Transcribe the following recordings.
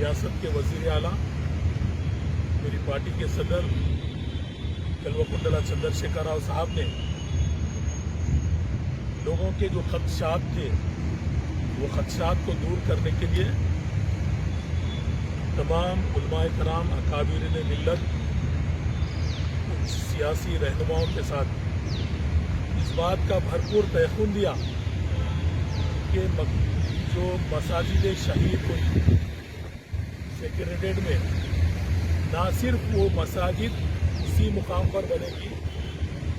ریاست کے وزیر اعلیٰ میری پارٹی کے صدر کلوکنڈلا چندر شیکھر راؤ صاحب نے لوگوں کے جو خدشات تھے وہ خدشات کو دور کرنے کے لیے تمام علماء کرام اکابرین ملت سیاسی رہنماؤں کے ساتھ اس بات کا بھرپور تیقن دیا کہ جو مساجد شہید ہوئی سیکریٹریٹ میں نہ صرف وہ مساجد اسی مقام پر بنے گی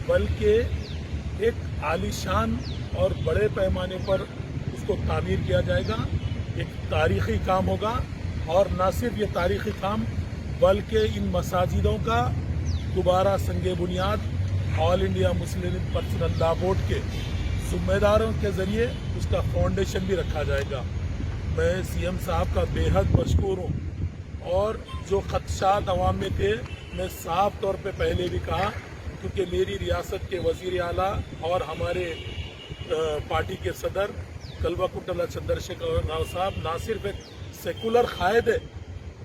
بلکہ ایک عالیشان اور بڑے پیمانے پر اس کو تعمیر کیا جائے گا. ایک تاریخی کام ہوگا اور نہ صرف یہ تاریخی کام بلکہ ان مساجدوں کا دوبارہ سنگ بنیاد آل انڈیا مسلم پرسنل لا بورڈ کے ذمہ داروں کے ذریعے اس کا فاؤنڈیشن بھی رکھا جائے گا. میں سی ایم صاحب کا بے حد مشکور ہوں اور جو خدشات عوام میں تھے میں صاف طور پہ پہلے بھی کہا کیونکہ میری ریاست کے وزیر اعلیٰ اور ہمارے پارٹی کے صدر کلوکنڈلا چندر شیکھر راؤ صاحب نہ صرف ایک سیکولر قائد ہے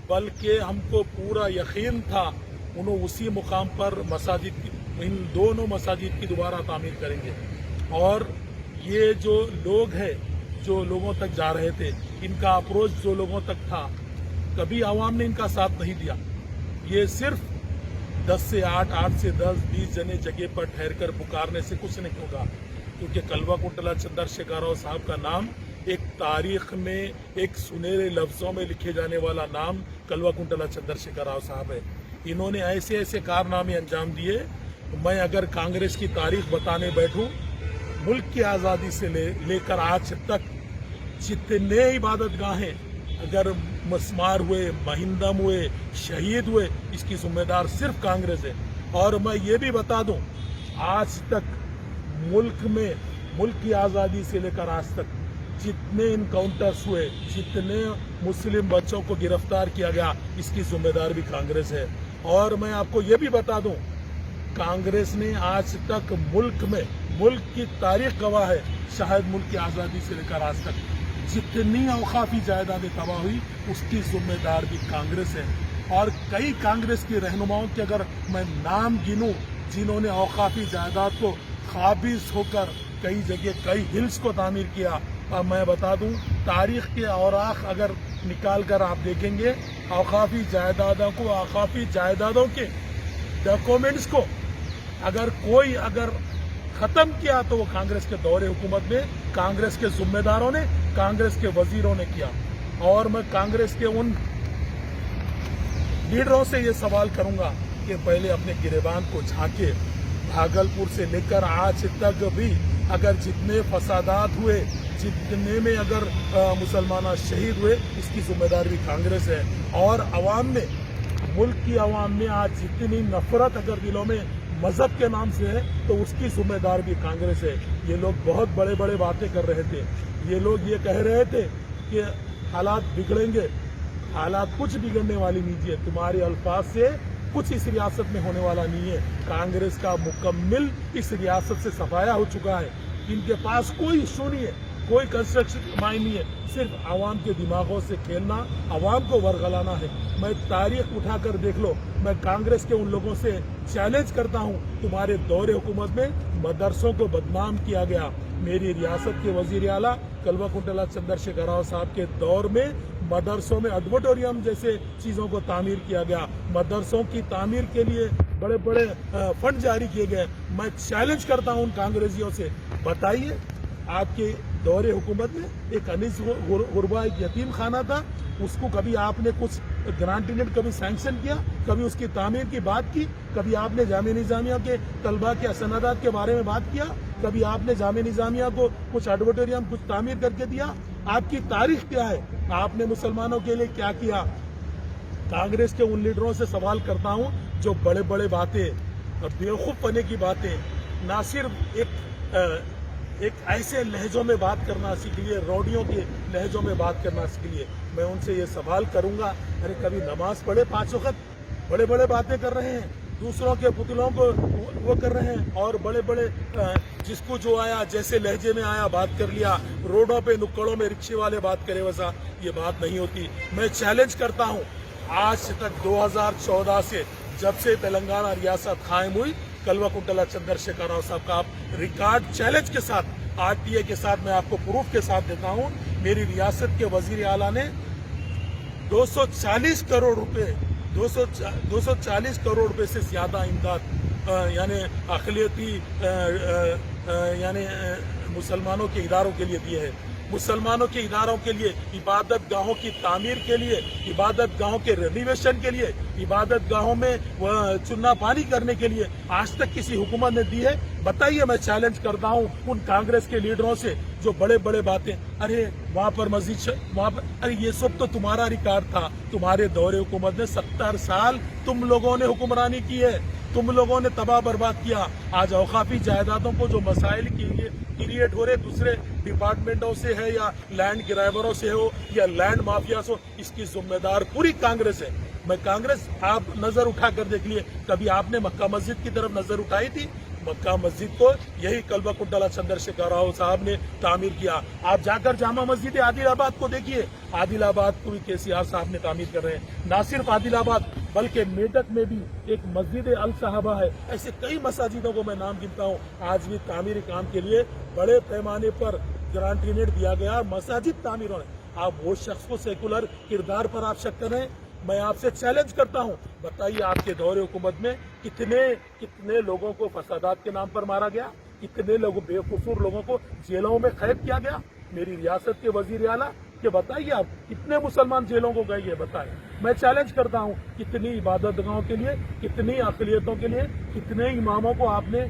بلکہ ہم کو پورا یقین تھا انہوں اسی مقام پر مساجد کی ان دونوں مساجد کی دوبارہ تعمیر کریں گے. اور یہ جو لوگ ہیں جو لوگوں تک جا رہے تھے ان کا اپروچ جو لوگوں تک تھا کبھی عوام نے ان کا ساتھ نہیں دیا. یہ صرف 10 سے 8 سے 10 20 جنے جگہ پر ٹھہر کر پکارنے سے کچھ نہیں ہوگا کیونکہ کلوکنڈلا چندر شیکھر راؤ صاحب کا نام ایک تاریخ میں ایک سنہرے لفظوں میں لکھے جانے والا نام کلوکنڈلا چندر شیکھر راؤ صاحب ہے. انہوں نے ایسے ایسے کارنامے انجام دیے. میں اگر کانگریس کی تاریخ بتانے بیٹھوں ملک کی آزادی سے لے کر آج تک جتنے عبادت گاہیں اگر مسمار ہوئے مہندم ہوئے شہید ہوئے اس کی ذمہ دار صرف کانگریس ہے. اور میں یہ بھی بتا دوں آج تک ملک میں ملک کی آزادی سے لے کر آج تک جتنے انکاؤنٹرز ہوئے جتنے مسلم بچوں کو گرفتار کیا گیا اس کی ذمہ دار بھی کانگریس ہے. اور میں آپ کو یہ بھی بتا دوں کانگریس نے آج تک ملک کی تاریخ گواہ ہے شاید ملک کی آزادی سے لے کر آج تک جتنی اوقافی جائیدادیں تباہ ہوئی اس کی ذمہ دار بھی کانگریس ہے. اور کئی کانگریس کے رہنماؤں کے اگر میں نام گنوں جنہوں نے اوقافی جائیداد کو قابض ہو کر کئی جگہ کئی ہلز کو تعمیر کیا. اور میں بتا دوں تاریخ کے اوراق اگر نکال کر آپ دیکھیں گے اوقافی جائیدادوں کے ڈاکومنٹس کو اگر ختم کیا تو وہ کانگریس کے دور حکومت میں کانگریس کے ذمہ داروں نے کانگریس کے وزیروں نے کیا. اور میں کانگریس کے ان لیڈروں سے یہ سوال کروں گا کہ پہلے اپنے گریبان کو جھانکے. بھاگلپور سے لے کر آج تک بھی اگر جتنے فسادات ہوئے جتنے میں اگر مسلمان شہید ہوئے اس کی ذمہ دار بھی کانگریس ہے. اور عوام میں ملک کی عوام میں آج جتنی نفرت اگر دلوں میں مذہب کے نام سے ہے تو اس کی ذمہ دار بھی کانگریس ہے. یہ لوگ بہت بڑے باتیں کر رہے تھے. یہ لوگ یہ کہہ رہے تھے کہ حالات بگڑیں گے. حالات کچھ بگڑنے والی نہیں ہے. تمہارے الفاظ سے کچھ اس ریاست میں ہونے والا نہیں ہے. کانگریس کا مکمل اس ریاست سے صفایا ہو چکا ہے. ان کے پاس کوئی ایشو نہیں ہے کوئی کنسٹرکشن مائن نہیں ہے. صرف عوام کے دماغوں سے کھیلنا عوام کو ورغلانا ہے. میں تاریخ اٹھا کر دیکھ لو میں کانگریس کے ان لوگوں سے چیلنج کرتا ہوں تمہارے دور حکومت میں مدرسوں کو بدنام کیا گیا. میری ریاست کے وزیر اعلیٰ کلوکنڈلا چندر شیکھر راؤ صاحب کے دور میں مدرسوں میں ایڈورٹوریم جیسے چیزوں کو تعمیر کیا گیا. مدرسوں کی تعمیر کے لیے بڑے فنڈ جاری کیے گئے. میں چیلنج کرتا ہوں ان کانگریسیوں سے بتائیے آپ کے دور حکومت میں ایک انیس غربا ایک یتیم خانہ تھا اس کو کبھی آپ نے کچھ گرانٹیڈ کبھی سینکشن کیا کبھی اس کی تعمیر کی بات کی کبھی آپ نے جامعہ نظامیہ کے طلباء کے اسنادات کے بارے میں بات کیا کبھی آپ نے جامعہ نظامیہ کو کچھ ایڈورٹوریم کچھ تعمیر کر کے دیا. آپ کی تاریخ کیا ہے آپ نے مسلمانوں کے لیے کیا کیا. کانگریس کے ان لیڈروں سے سوال کرتا ہوں جو بڑے باتیں بیوقوف بنے کی باتیں نہ صرف ایک ایسے لہجوں میں بات کرنا سیکھ لیے روڈیوں کے لہجوں میں بات کرنا سیکھ لیے. میں ان سے یہ سوال کروں گا ارے کبھی نماز پڑھے 5 وقت بڑے باتیں کر رہے ہیں. दूसरों के पुतलों को वो कर रहे हैं और बड़े बड़े जिसको जो आया जैसे लहजे में आया बात कर लिया, रोडों पे नुक्कड़ों में रिक्शे वाले बात करे वैसा ये बात नहीं होती। मैं चैलेंज करता हूँ, आज तक 2014 से जब से तेलंगाना रियासत कायम हुई, कल्वाकुंतला चंद्रशेखर राव साहब का आप रिकॉर्ड चैलेंज के साथ आरटीए के साथ मैं आपको प्रूफ के साथ देता हूँ, मेरी रियासत के वजीर आला ने 240 करोड़ रुपए 240 करोड़ रुपए से ज्यादा इमदाद यानी अक़लियती यानी मुसलमानों के इदारों के लिए दिए है। मुसलमानों के इदारों के लिए, इबादत गाहों की तामीर के लिए, इबादत गाहों के रेनोवेशन के लिए, इबादत गाहों में चुन्ना पानी करने के लिए आज तक किसी हुकूमत ने दी है? बताइए। मैं चैलेंज करता हूं उन कांग्रेस के लीडरों से जो बड़े बड़े बातें, अरे वहां पर मस्जिद, वहां पर, अरे ये सब तो तुम्हारा रिकॉर्ड था। तुम्हारे दौरे हुकूमत ने 70 साल तुम लोगों ने हुक्मरानी की है, तुम लोगों ने तबाह बर्बाद किया। आज औकाफी जायदादों को जो मसाइल क्रिएट हो रहे दूसरे डिपार्टमेंटों से है या लैंड गिरावरों से हो या लैंड माफिया से हो, इसकी जिम्मेदार पूरी कांग्रेस है। मैं कांग्रेस, आप नजर उठा कर देख लिए, कभी आपने मक्का मस्जिद की तरफ नजर उठाई थी? मक्का मस्जिद को यही कल्वाकुंतला चंद्रशेखर राव साहब ने तामीर किया। आप जाकर जामा मस्जिद आदिलाबाद को देखिए, आदिलाबाद को भी केसीआर साहब ने तामीर कर रहे हैं। ना सिर्फ आदिलाबाद बल्कि मेडक में भी एक मस्जिद अल साहबा है। ऐसे कई मसाजिदों को मैं नाम गिनता हूँ, आज भी तामीरी काम के लिए बड़े पैमाने पर ग्रांटीनेट दिया गया, मसाजिद तामीर होने। आप वो शख्स को सेकुलर किरदार पर आप शक कर रहे हैं? मैं आपसे चैलेंज करता हूं, बताइए आपके दौरे हुकूमत में कितने लोगों को फसादात के नाम पर मारा गया, कितने लोगों बेकसूर लोगों को जेलों में कैद किया गया? मेरी रियासत के वजीर आला कि बताइए आप कितने मुसलमान जेलों को गए, ये बताएं। मैं चैलेंज करता हूं, कितनी इबादत गाहों के लिए, कितनी अक़लियतों के लिए, कितने इमामों को आपने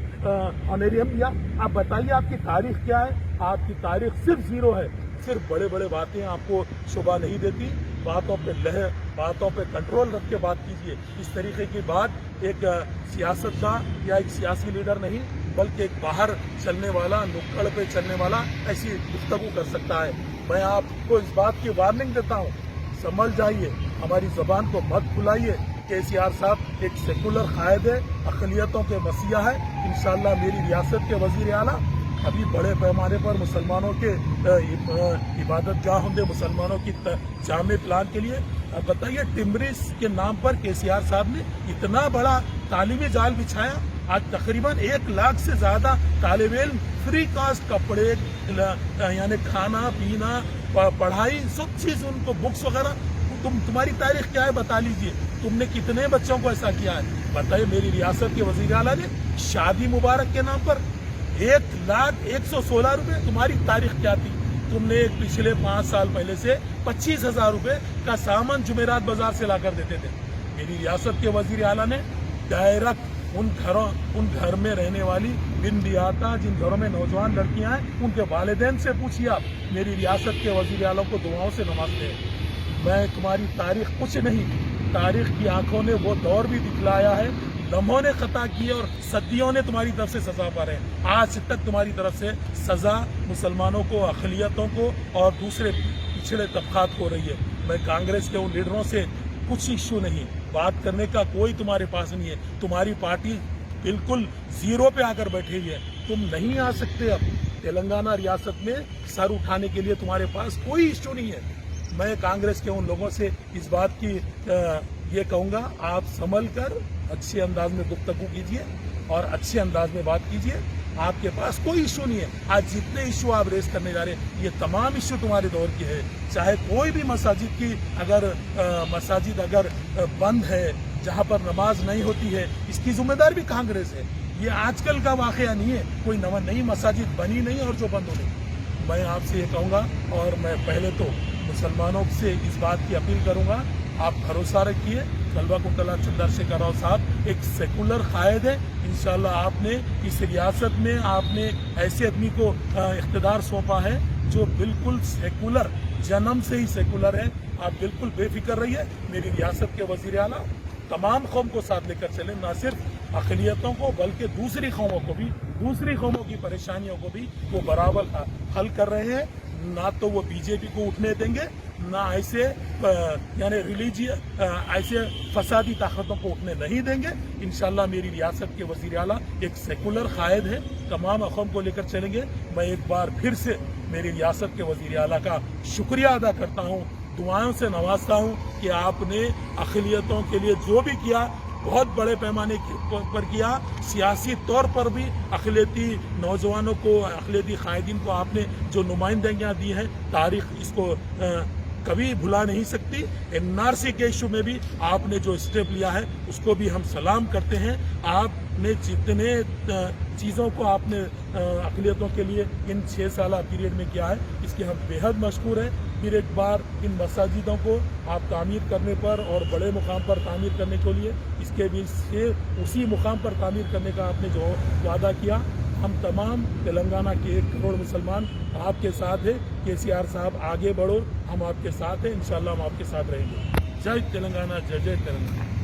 ऑनरेरियम दिया? आप बताइए, आपकी तारीख क्या है? आपकी तारीख सिर्फ जीरो है। सिर्फ बड़े बड़े बातें आपको शोभा नहीं देती, बातों पे कंट्रोल रख के बात कीजिए। इस तरीके की बात एक सियासतदान या एक सियासी लीडर नहीं बल्कि एक बाहर चलने वाला, नुक्कड़ पे चलने वाला ऐसी गुफ्तगू कर सकता है। मैं आपको इस बात की वार्निंग देता हूँ, समझ जाइए, हमारी जबान को मत भुलाइए। केसीआर साहब एक सेकुलर कायद है, अक़लियतों के मसीहा है। इंशाअल्लाह मेरी रियासत के वजीर आला अभी बड़े पैमाने पर मुसलमानों के इबादत गाह होंगे, मुसलमानों की जामे प्लान के लिए। बताइए, टिम्बरिस के नाम पर केसीआर साहब ने इतना बड़ा तालीमी जाल बिछाया। आज तकरीबन 1 लाख से ज्यादा तालिब इल्म फ्री कास्ट कपड़े, यानी खाना पीना, पढ़ाई, सब चीज उनको, बुक्स वगैरह। तुम्हारी तारीख क्या है बता लीजिए, तुमने कितने बच्चों को ऐसा किया है? बताइए। मेरी रियासत के वजीर आला ने शादी मुबारक के नाम पर 1,116 रुपए, तुम्हारी तारीख क्या थी? तुमने पिछले 5 साल पहले से 25,000 रुपए का सामान जुमेरात बाजार से लाकर देते थे। मेरी रियासत के वजीर आला ने डायरेक्ट उन घर में रहने वाली बिन बियाता, जिन घरों में नौजवान लड़कियां हैं, उनके वालिदैन से पूछिए आप। मेरी रियासत के वजीर आला को दुआओं से नवाजते हैं। मैं तुम्हारी तारीख कुछ नहीं, तारीख की आंखों ने वो दौर भी दिखलाया है, लम्हों ने खता की है और सदियों ने तुम्हारी तरफ से सजा पा रहे हैं। आज तक तुम्हारी तरफ से सजा मुसलमानों को, अक़लियतों को और दूसरे पिछड़े तबकात को हो रही है। मैं कांग्रेस के उन लीडरों से कुछ इश्यू नहीं, बात करने का कोई तुम्हारे पास नहीं है। तुम्हारी पार्टी बिल्कुल जीरो पे आकर बैठी हुई है, तुम नहीं आ सकते। अब तेलंगाना रियासत में सर उठाने के लिए तुम्हारे पास कोई इश्यू नहीं है। मैं कांग्रेस के उन लोगों से इस बात की ये कहूँगा, आप संभल कर अच्छे अंदाज में गुफ्तगू कीजिए और अच्छे अंदाज में बात कीजिए। आपके पास कोई इश्यू नहीं है। आज जितने इश्यू आप रेस करने जा रहे हैं, ये तमाम इश्यू तुम्हारे दौर के हैं। चाहे कोई भी मसाजिद की मसाजिद अगर बंद है, जहाँ पर नमाज नहीं होती है, इसकी जिम्मेदार भी कांग्रेस है। ये आजकल का वाकया नहीं है, कोई नई मसाजिद बनी नहीं और जो बंद हो गई। मैं आपसे ये कहूँगा और मैं पहले तो मुसलमानों से इस बात की अपील करूँगा, आप भरोसा रखिए, कल्वाकुंतला चंद्रशेखर राव साहब एक सेकुलर कायद है। इंशाल्लाह आपने इस रियासत में आपने ऐसे आदमी को इख्तिदार सौंपा है जो बिल्कुल सेकुलर, जन्म से ही सेकुलर है। आप बिल्कुल बेफिक्र रहिए। मेरी रियासत के वजीर आला तमाम कौम को साथ लेकर चले, न सिर्फ अक़लियतों को बल्कि दूसरी कौमों को भी, दूसरी कौमों की परेशानियों को भी वो बराबर हल कर रहे हैं। ना तो वो बीजेपी को उठने देंगे, ना ऐसे यानी रिलीजियस ऐसे फसादी ताकतों को उठने नहीं देंगे। इंशाल्लाह मेरी रियासत के वज़ीर आला एक सेकुलर कायद है, तमाम अक़वाम को लेकर चलेंगे। मैं एक बार फिर से मेरी रियासत के वज़ीर आला का शुक्रिया अदा करता हूँ, दुआओं से नवाजता हूँ कि आपने अक़लियतों के लिए जो भी किया बहुत बड़े पैमाने पर किया। सियासी तौर पर भी अक़लियती नौजवानों को, अक़लियती कायदीन को आपने जो नुमाइंदगियाँ दी हैं, तारीख़ इसको कभी भुला नहीं सकती। NRC के इशू में भी आपने जो स्टेप लिया है उसको भी हम सलाम करते हैं। आपने जितने चीज़ों को आपने अक़लियतों के लिए इन 6 साल पीरियड में किया है, इसके हम बेहद मशकूर हैं। फिर एक बार इन मसाजिदों को आप तामीर करने पर और बड़े मुकाम पर तामीर करने के लिए, इसके भी से उसी मुकाम पर तामीर करने का आपने जो वादा किया, हम तमाम तेलंगाना के 1 करोड़ मुसलमान आपके साथ हैं। KCR साहब आगे बढ़ो, हम आपके साथ हैं, इंशाल्लाह हम आपके साथ रहेंगे। जय तेलंगाना, जय जय तेलंगाना।